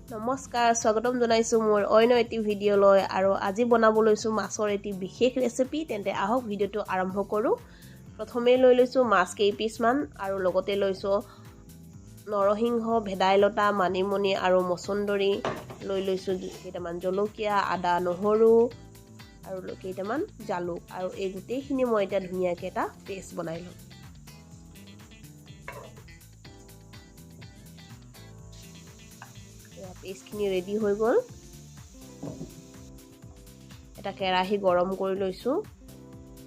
নমস্কাৰ স্বাগতম জনাইছো মোৰ অন্য এটি ভিডিঅ' লৈ আৰু আজি বনাব লৈছো মাছৰ এটি বিশেষ ৰেচিপি তেন্তে আহক ভিডিঅ'টো আৰম্ভ কৰো প্ৰথমে লৈ লৈছো মাছ কেইপিছ মান আৰু লগতে লৈছো নৰসিংহ ভেদাইলতা মানিমুনি আৰু মছন্দৰী লৈ লৈছো কেইটামান জলকীয়া আদা নহৰু আৰু কেইটামান জালুক আৰু এই গোটেইখিনি মই এটা ধুনীয়াকৈ এটা পেষ্ট বনাই লম পেষ্টখিনি ৰেডি হৈ গ'ল এটা কেৰাহী গৰম কৰি লৈছো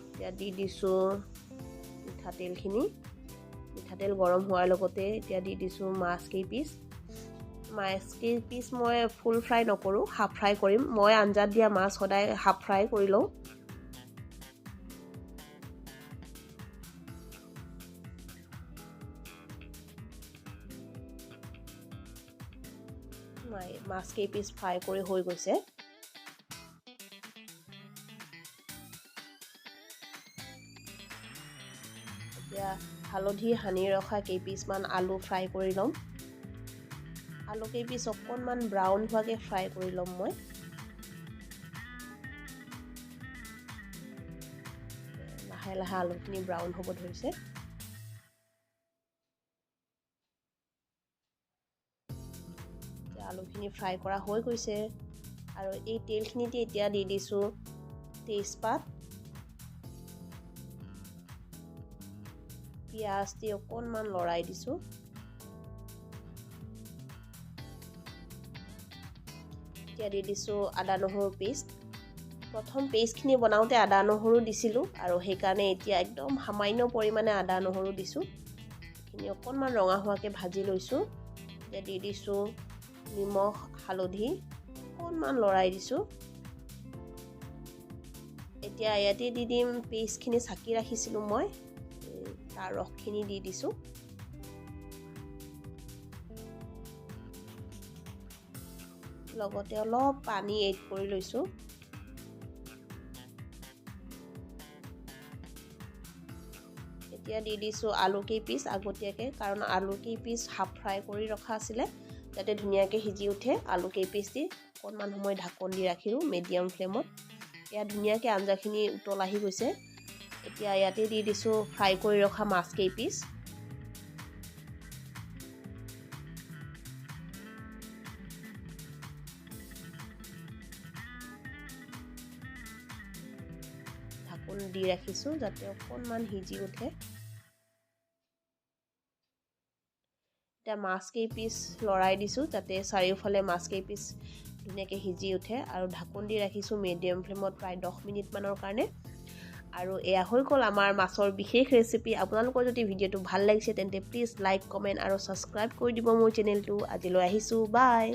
এতিয়া দি দিছো মিঠাতেল গৰম হোৱাৰ লগতে এতিয়া দি দিছো মাছ কেইপিছ মই ফুল ফ্ৰাই নকৰো হাফ ফ্ৰাই কৰিম মই আঞ্জাত দিয়া মাছ সদায় হাফ ফ্ৰাই কৰি লওঁ মাছ কেইপিছ ফ্ৰাই কৰি হৈ গৈছে এতিয়া হালধি সানি ৰখা কেইপিছমান আলু ফ্ৰাই কৰি ল'ম আলু কেইপিছ অকণমান ব্ৰাউন হোৱাকৈ ফ্ৰাই কৰি ল'ম মই লাহে লাহে আলুখিনি ব্ৰাউন হ'ব ধৰিছে আলুখিনি ফ্ৰাই কৰা হৈ গৈছে আৰু এই তেলখিনিতে এতিয়া দি দিছো তেজপাত পিঁয়াজ দি অকণমান লৰাই দিছো এতিয়া দি দিছো আদা নহৰু পেষ্ট প্ৰথম পেষ্টখিনি বনাওঁতে আদা নহৰু দিছিলোঁ আৰু সেইকাৰণে এতিয়া একদম সামান্য পৰিমাণে আদা নহৰু দিছোঁ এইখিনি অকণমান ৰঙা হোৱাকৈ ভাজি লৈছোঁ এতিয়া দি দিছোঁ নিমখ হালধি অকণমান লৰাই দিছোঁ এতিয়া ইয়াতে দি দিম পেষ্টখিনি চাকি ৰাখিছিলোঁ মই তাৰ ৰসখিনি দি দিছোঁ লগতে অলপ পানী এড কৰি লৈছোঁ এতিয়া দি দিছোঁ আলু কেইপিছ আগতীয়াকৈ কাৰণ আলু কেইপিছ হাফ ফ্ৰাই কৰি ৰখা আছিলে যাতে ধুনীয়াকৈ সিজি উঠে আলু কেইপিছ দি অকণমান সময় ঢাকন দি ৰাখিলোঁ মিডিয়াম ফ্লেমত এতিয়া ধুনীয়াকৈ আঞ্জাখিনি উতল আহি গৈছে এতিয়া ইয়াতে দি দিছোঁ ফ্ৰাই কৰি ৰখা মাছ কেইপিছ ঢাকন দি ৰাখিছোঁ যাতে অকণমান সিজি উঠে এতিয়া মাছ কেইপিছ লৰাই দিছোঁ যাতে চাৰিওফালে মাছ কেইপিছ ধুনীয়াকৈ সিজি উঠে আৰু ঢাকন দি ৰাখিছোঁ মিডিয়াম ফ্লেমত প্ৰায় 10 মিনিটমানৰ কাৰণে আৰু এয়া হৈ গ'ল আমাৰ মাছৰ বিশেষ ৰেচিপি আপোনালোকৰ যদি ভিডিঅ'টো ভাল লাগিছে তেন্তে প্লিজ লাইক কমেণ্ট আৰু ছাবস্ক্ৰাইব কৰি দিব মোৰ চেনেলটো আজিলৈ আহিছোঁ বাই